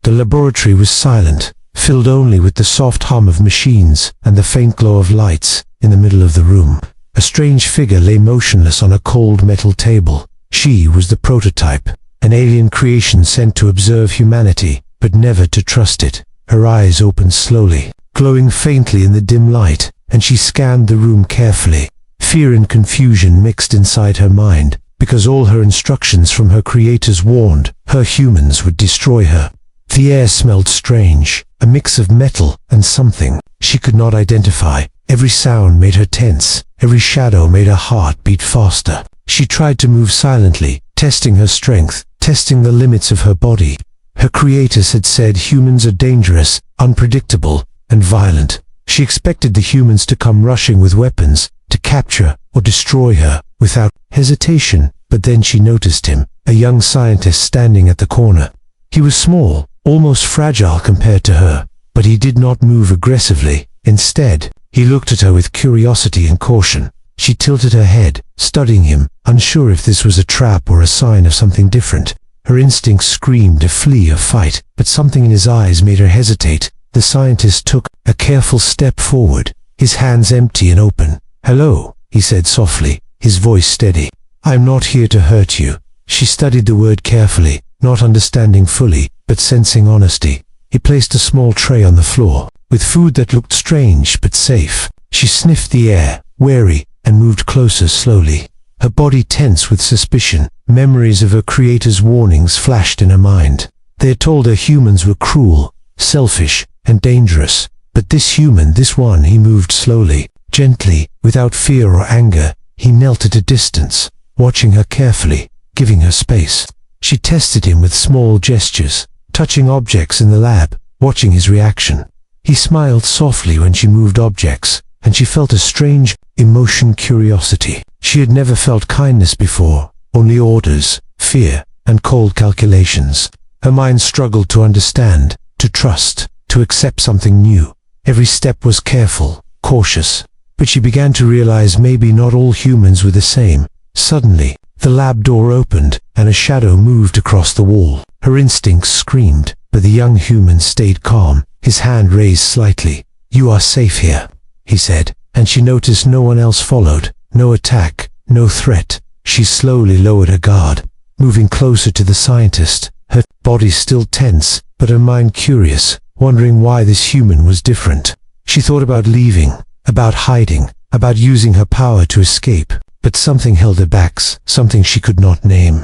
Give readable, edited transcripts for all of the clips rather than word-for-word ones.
The laboratory was silent, filled only with the soft hum of machines and the faint glow of lights. In the middle of the room, a strange figure lay motionless on a cold metal table. She was the prototype, an alien creation sent to observe humanity, but never to trust it. Her eyes opened slowly, glowing faintly in the dim light, and she scanned the room carefully. Fear and confusion mixed inside her mind, because all her instructions from her creators warned her humans would destroy her. The air smelled strange, a mix of metal and something she could not identify. Every sound made her tense, every shadow made her heart beat faster. She tried to move silently, testing her strength, testing the limits of her body. Her creators had said humans are dangerous, unpredictable, and violent. She expected the humans to come rushing with weapons, to capture or destroy her without hesitation. But then she noticed him, a young scientist standing at the corner. He was small, almost fragile compared to her, but he did not move aggressively. Instead, he looked at her with curiosity and caution. She tilted her head, studying him, unsure if this was a trap or a sign of something different. Her instincts screamed to flee or fight, but something in his eyes made her hesitate. The scientist took a careful step forward, his hands empty and open. "Hello," he said softly, his voice steady. "I'm not here to hurt you." She studied the word carefully, not understanding fully, but sensing honesty. He placed a small tray on the floor, with food that looked strange but safe. She sniffed the air, wary, and moved closer slowly. Her body tense with suspicion. Memories of her creator's warnings flashed in her mind. They had told her humans were cruel, selfish, and dangerous. But this human, this one, he moved slowly, gently, without fear or anger. He knelt at a distance, watching her carefully, giving her space. She tested him with small gestures, touching objects in the lab, watching his reaction. He smiled softly when she moved objects, and she felt a strange emotion, curiosity. She had never felt kindness before, only orders, fear, and cold calculations. Her mind struggled to understand, to trust, to accept something new. Every step was careful, cautious, but she began to realize maybe not all humans were the same. Suddenly, the lab door opened, and a shadow moved across the wall. Her instincts screamed, but the young human stayed calm, his hand raised slightly. "You are safe here," he said, and she noticed no one else followed. No attack, no threat. She slowly lowered her guard, moving closer to the scientist, her body still tense, but her mind curious, wondering why this human was different. She thought about leaving, about hiding, about using her power to escape, but something held her back, something she could not name.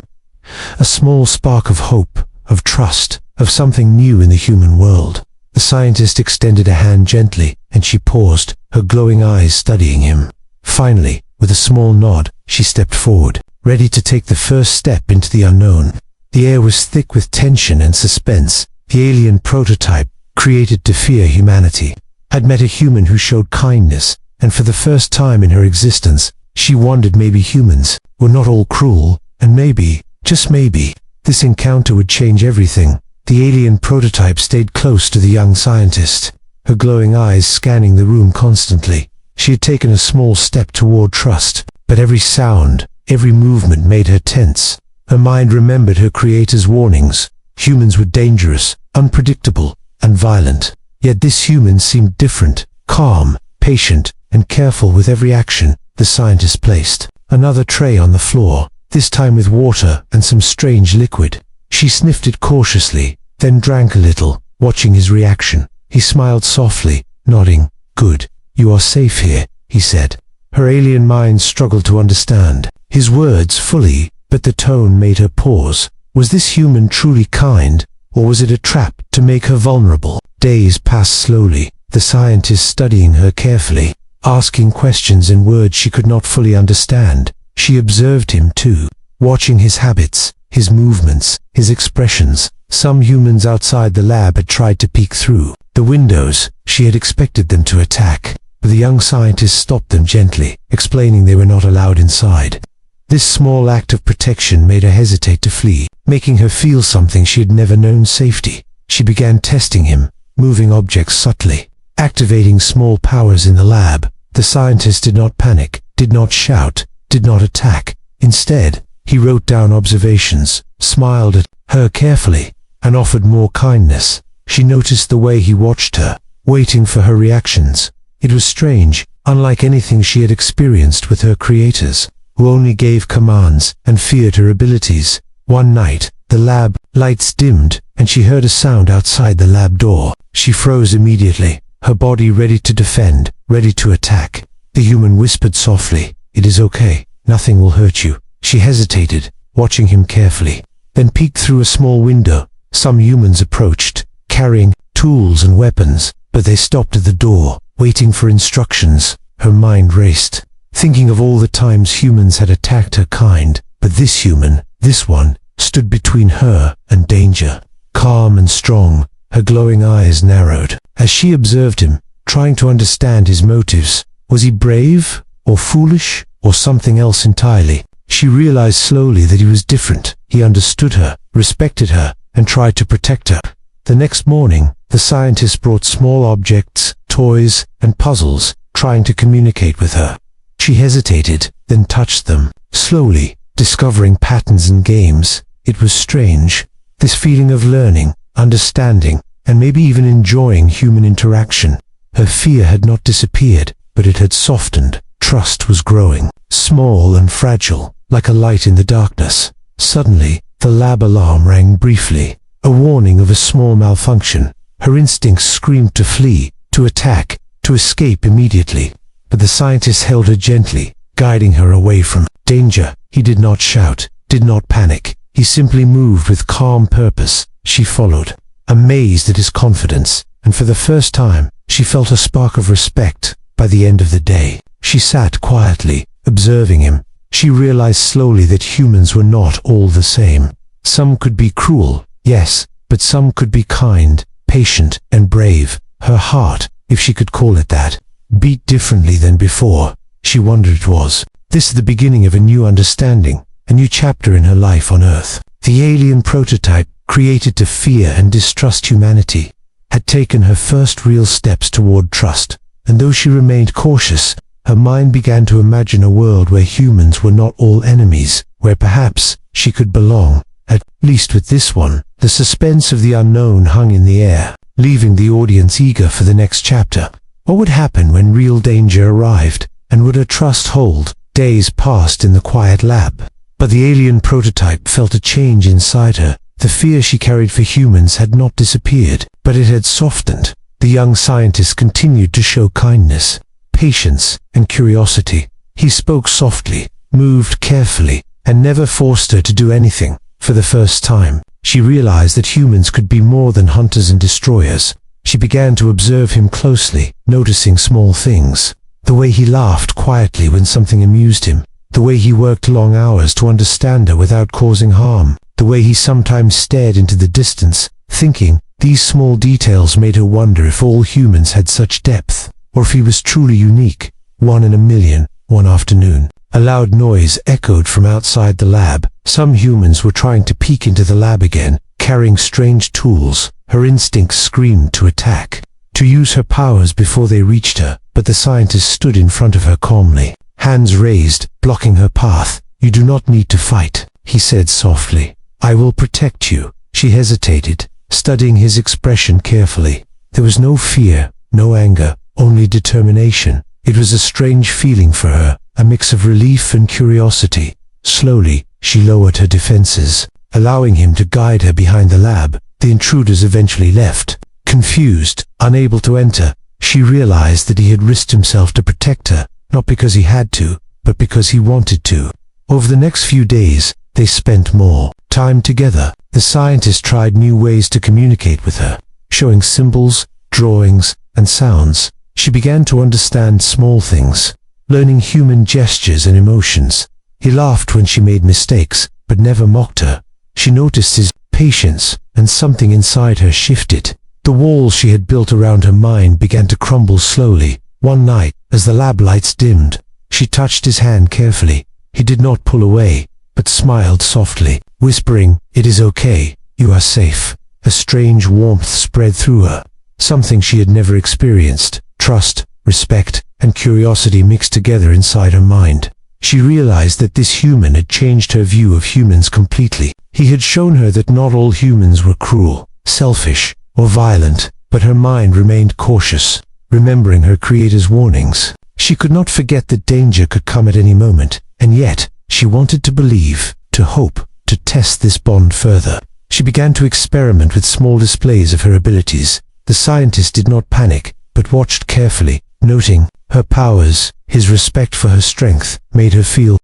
A small spark of hope, of trust, of something new in the human world. The scientist extended a hand gently, and she paused, her glowing eyes studying him. Finally, with a small nod, she stepped forward, ready to take the first step into the unknown. The air was thick with tension and suspense. The alien prototype, created to fear humanity, had met a human who showed kindness, and for the first time in her existence, she wondered maybe humans were not all cruel, and maybe, just maybe, this encounter would change everything. The alien prototype stayed close to the young scientist, her glowing eyes scanning the room constantly. She had taken a small step toward trust, but every sound, every movement made her tense. Her mind remembered her creator's warnings. Humans were dangerous, unpredictable, and violent. Yet this human seemed different, calm, patient, and careful with every action. The scientist placed another tray on the floor, this time with water and some strange liquid. She sniffed it cautiously, then drank a little, watching his reaction. He smiled softly, nodding. "Good. You are safe here," he said. Her alien mind struggled to understand his words fully, but the tone made her pause. Was this human truly kind, or was it a trap to make her vulnerable? Days passed slowly, the scientist studying her carefully, asking questions in words she could not fully understand. She observed him too, watching his habits, his movements, his expressions. Some humans outside the lab had tried to peek through the windows. She had expected them to attack, but the young scientist stopped them gently, explaining they were not allowed inside. This small act of protection made her hesitate to flee, making her feel something she had never known: safety. She began testing him, moving objects subtly, activating small powers in the lab. The scientist did not panic, did not shout, did not attack. Instead, he wrote down observations, smiled at her carefully, and offered more kindness. She noticed the way he watched her, waiting for her reactions. It was strange, unlike anything she had experienced with her creators, who only gave commands and feared her abilities. One night, the lab lights dimmed, and she heard a sound outside the lab door. She froze immediately, her body ready to defend, ready to attack. The human whispered softly, "It is okay, nothing will hurt you." She hesitated, watching him carefully, then peeked through a small window. Some humans approached, carrying tools and weapons, but they stopped at the door, waiting for instructions. Her mind raced, thinking of all the times humans had attacked her kind, but this human, this one, stood between her and danger. Calm and strong, her glowing eyes narrowed. As she observed him, trying to understand his motives, was he brave, or foolish, or something else entirely? She realized slowly that he was different. He understood her, respected her, and tried to protect her. The next morning, the scientist brought small objects, toys, and puzzles, trying to communicate with her. She hesitated, then touched them, slowly, discovering patterns in games. It was strange, this feeling of learning, understanding, and maybe even enjoying human interaction. Her fear had not disappeared, but it had softened. Trust was growing, small and fragile, like a light in the darkness. Suddenly, the lab alarm rang briefly, a warning of a small malfunction. Her instincts screamed to flee, to attack, to escape immediately. But the scientist held her gently, guiding her away from danger. He did not shout, did not panic. He simply moved with calm purpose. She followed, amazed at his confidence, and for the first time, she felt a spark of respect. By the end of the day, she sat quietly, observing him. She realized slowly that humans were not all the same. Some could be cruel, yes, but some could be kind, patient, and brave. Her heart, if she could call it that, beat differently than before. She wondered it was this the beginning of a new understanding, a new chapter in her life on Earth. The alien prototype, created to fear and distrust humanity, had taken her first real steps toward trust, and though she remained cautious, her mind began to imagine a world where humans were not all enemies, where perhaps she could belong, at least with this one. The suspense of the unknown hung in the air, leaving the audience eager for the next chapter. What would happen when real danger arrived, and would her trust hold? Days passed in the quiet lab, but the alien prototype felt a change inside her. The fear she carried for humans had not disappeared, but it had softened. The young scientist continued to show kindness, patience, and curiosity. He spoke softly, moved carefully, and never forced her to do anything. For the first time, she realized that humans could be more than hunters and destroyers. She began to observe him closely, noticing small things. The way he laughed quietly when something amused him. The way he worked long hours to understand her without causing harm. The way he sometimes stared into the distance, thinking. These small details made her wonder if all humans had such depth, or if he was truly unique. One in a million. One afternoon, a loud noise echoed from outside the lab. Some humans were trying to peek into the lab again, carrying strange tools. Her instincts screamed to attack, to use her powers before they reached her, but the scientist stood in front of her calmly, hands raised, blocking her path. "You do not need to fight," he said softly. "I will protect you." She hesitated, studying his expression carefully. There was no fear, no anger, only determination. It was a strange feeling for her, a mix of relief and curiosity. Slowly, she lowered her defenses, allowing him to guide her behind the lab. The intruders eventually left. Confused, unable to enter, she realized that he had risked himself to protect her, not because he had to, but because he wanted to. Over the next few days, they spent more time together. The scientist tried new ways to communicate with her, showing symbols, drawings, and sounds. She began to understand small things, learning human gestures and emotions. He laughed when she made mistakes, but never mocked her. She noticed his patience, and something inside her shifted. The walls she had built around her mind began to crumble slowly. One night, as the lab lights dimmed, she touched his hand carefully. He did not pull away, but smiled softly, whispering, "It is okay, you are safe." A strange warmth spread through her, something she had never experienced. Trust, respect, and curiosity mixed together inside her mind. she realized that this human had changed her view of humans completely. He had shown her that not all humans were cruel, selfish, or violent, but her mind remained cautious, remembering her creator's warnings. She could not forget that danger could come at any moment, and yet she wanted to believe, to hope, to test this bond further. She began to experiment with small displays of her abilities. The scientist did not panic, but watched carefully, noting her powers. His respect for her strength made her feel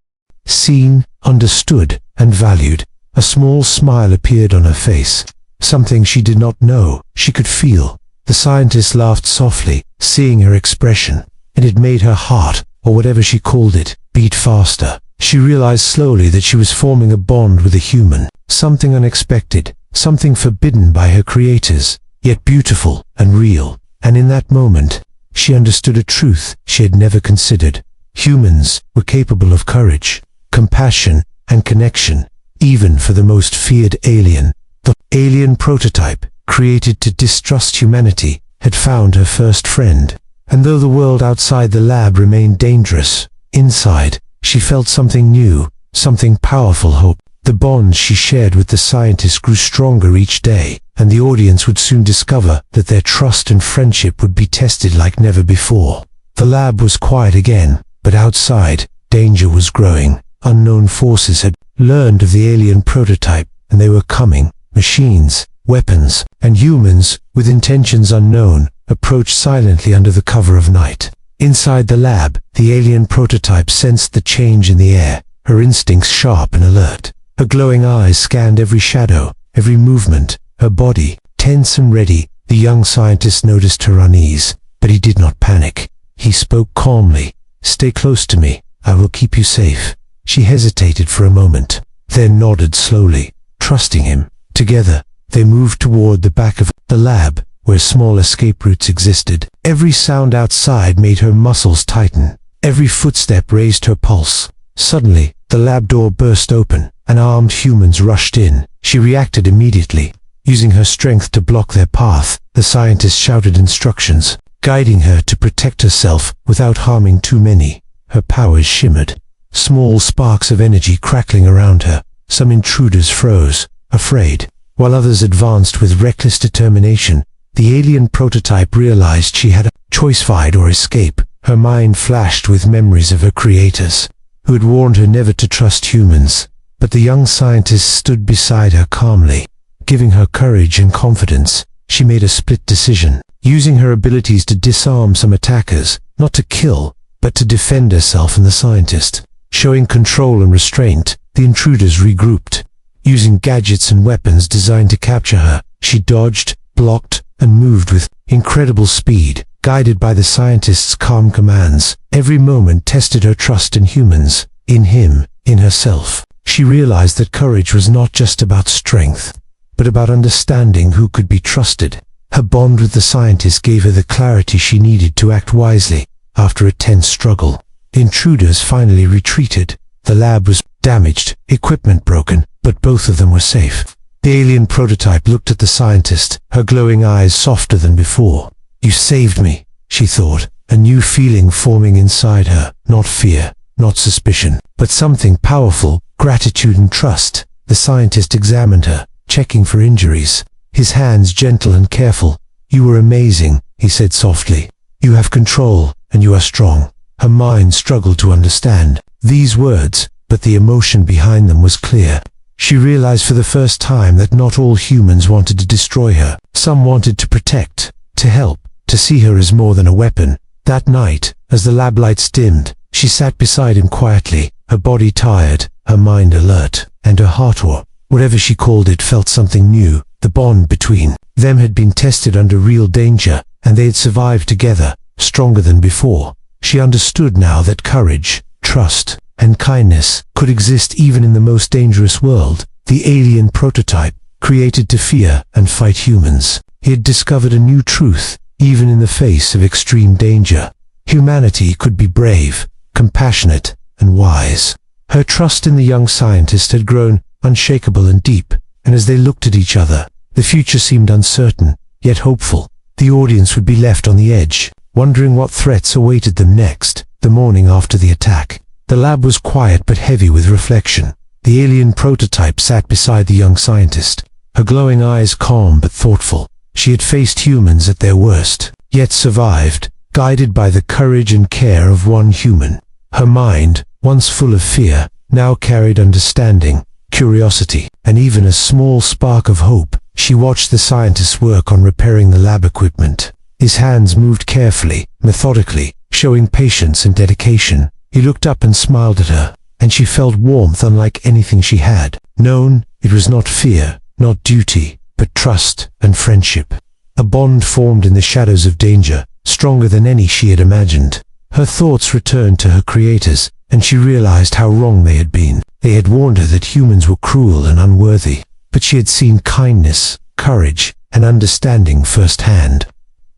seen, understood, and valued. A small smile appeared on her face, something she did not know she could feel. The scientist laughed softly, seeing her expression, and it made her heart, or whatever she called it, beat faster. She realized slowly that she was forming a bond with a human, something unexpected, something forbidden by her creators, yet beautiful and real. And in that moment, she understood a truth she had never considered. Humans were capable of courage, compassion, and connection, even for the most feared alien. The alien prototype, created to distrust humanity, had found her first friend. And though the world outside the lab remained dangerous, inside, she felt something new, something powerful: hope. The bond she shared with the scientist grew stronger each day, and the audience would soon discover that their trust and friendship would be tested like never before. The lab was quiet again, but outside, danger was growing. Unknown forces had learned of the alien prototype, and they were coming. Machines, weapons, and humans, with intentions unknown, approached silently under the cover of night. Inside the lab, the alien prototype sensed the change in the air, her instincts sharp and alert. Her glowing eyes scanned every shadow, every movement, her body tense and ready. The young scientist noticed her unease, but he did not panic. He spoke calmly. "Stay close to me. I will keep you safe." She hesitated for a moment, then nodded slowly, trusting him. Together, they moved toward the back of the lab, where small escape routes existed. Every sound outside made her muscles tighten. Every footstep raised her pulse. Suddenly, the lab door burst open, and armed humans rushed in. She reacted immediately. Using her strength to block their path, the scientist shouted instructions, guiding her to protect herself without harming too many. Her powers shimmered, small sparks of energy crackling around her. Some intruders froze, afraid, while others advanced with reckless determination. The alien prototype realized she had a choice: fight or escape. Her mind flashed with memories of her creators, who had warned her never to trust humans. But the young scientist stood beside her calmly, giving her courage and confidence. She made a split decision, using her abilities to disarm some attackers, not to kill, but to defend herself and the scientist. Showing control and restraint, the intruders regrouped. Using gadgets and weapons designed to capture her, she dodged, blocked, and moved with incredible speed, guided by the scientist's calm commands. Every moment tested her trust in humans, in him, in herself. She realized that courage was not just about strength, but about understanding who could be trusted. Her bond with the scientist gave her the clarity she needed to act wisely. After a tense struggle, the intruders finally retreated. The lab was damaged, equipment broken, but both of them were safe. The alien prototype looked at the scientist, her glowing eyes softer than before. "You saved me," she thought, a new feeling forming inside her. Not fear, not suspicion, but something powerful, gratitude and trust. The scientist examined her, checking for injuries, his hands gentle and careful. "You were amazing," he said softly. "You have control, and you are strong." Her mind struggled to understand these words, but the emotion behind them was clear. She realized for the first time that not all humans wanted to destroy her. Some wanted to protect, to help, to see her as more than a weapon. That night, as the lab lights dimmed, she sat beside him quietly, her body tired, her mind alert, and her heart, or whatever she called it, felt something new. The bond between them had been tested under real danger, and they had survived together, stronger than before. She understood now that courage, trust, and kindness could exist even in the most dangerous world. The alien prototype, created to fear and fight humans, he had discovered a new truth. Even in the face of extreme danger, humanity could be brave, compassionate, and wise. Her trust in the young scientist had grown unshakable and deep, and as they looked at each other, the future seemed uncertain, yet hopeful. The audience would be left on the edge, wondering what threats awaited them next. The morning after the attack, The lab was quiet but heavy with reflection. The alien prototype sat beside the young scientist, her glowing eyes calm but thoughtful. She had faced humans at their worst, yet survived, guided by the courage and care of one human. Her mind, once full of fear, now carried understanding, curiosity, and even a small spark of hope. She watched the scientist work on repairing the lab equipment. His hands moved carefully, methodically, showing patience and dedication. He looked up and smiled at her, and she felt warmth unlike anything she had known. It was not fear, not duty, but trust and friendship. A bond formed in the shadows of danger, stronger than any she had imagined. Her thoughts returned to her creators, and she realized how wrong they had been. They had warned her that humans were cruel and unworthy, but she had seen kindness, courage, and understanding firsthand.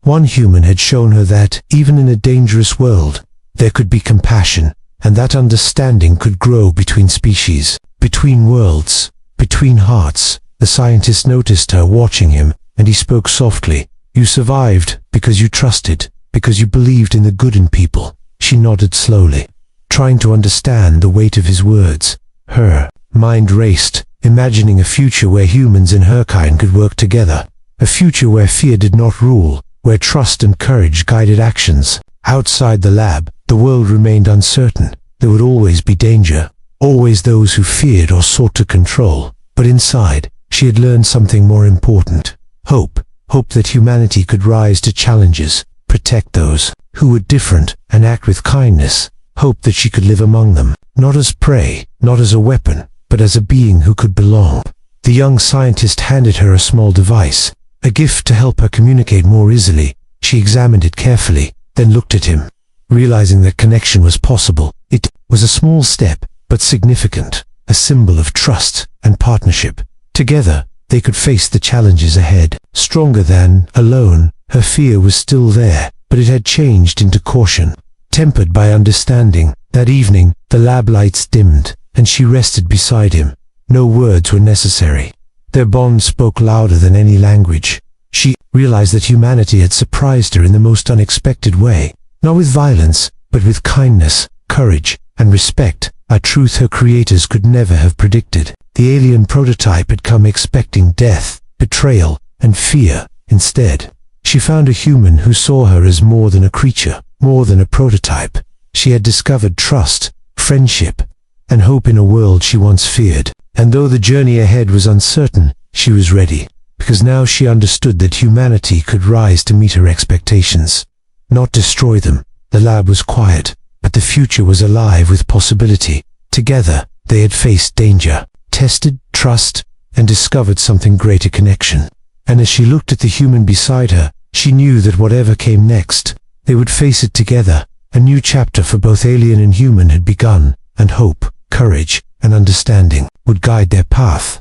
One human had shown her that, even in a dangerous world, there could be compassion, and that understanding could grow between species, between worlds, between hearts. The scientist noticed her watching him, and he spoke softly. "You survived because you trusted, because you believed in the good in people." She nodded slowly, trying to understand the weight of his words. Her mind raced, imagining a future where humans and her kind could work together. A future where fear did not rule, where trust and courage guided actions. Outside the lab, the world remained uncertain. There would always be danger, always those who feared or sought to control. But inside, she had learned something more important. Hope. Hope that humanity could rise to challenges, protect those who were different, and act with kindness. Hope that she could live among them, not as prey, not as a weapon, but as a being who could belong. The young scientist handed her a small device, a gift to help her communicate more easily. She examined it carefully, then looked at him, realizing that connection was possible. It was a small step, but significant, a symbol of trust and partnership. Together, they could face the challenges ahead. Stronger than alone, her fear was still there, but it had changed into caution, tempered by understanding. That evening, the lab lights dimmed, and she rested beside him. No words were necessary. Their bond spoke louder than any language. She realized that humanity had surprised her in the most unexpected way, not with violence, but with kindness, courage, and respect, a truth her creators could never have predicted. The alien prototype had come expecting death, betrayal, and fear. Instead, she found a human who saw her as more than a creature, more than a prototype. She had discovered trust, friendship, and hope in a world she once feared. And though the journey ahead was uncertain, she was ready, because now she understood that humanity could rise to meet her expectations, not destroy them. The lab was quiet, but the future was alive with possibility. Together, they had faced danger, tested trust, and discovered something greater: connection. And as she looked at the human beside her, she knew that whatever came next, they would face it together. A new chapter for both alien and human had begun, and hope, courage, and understanding would guide their path.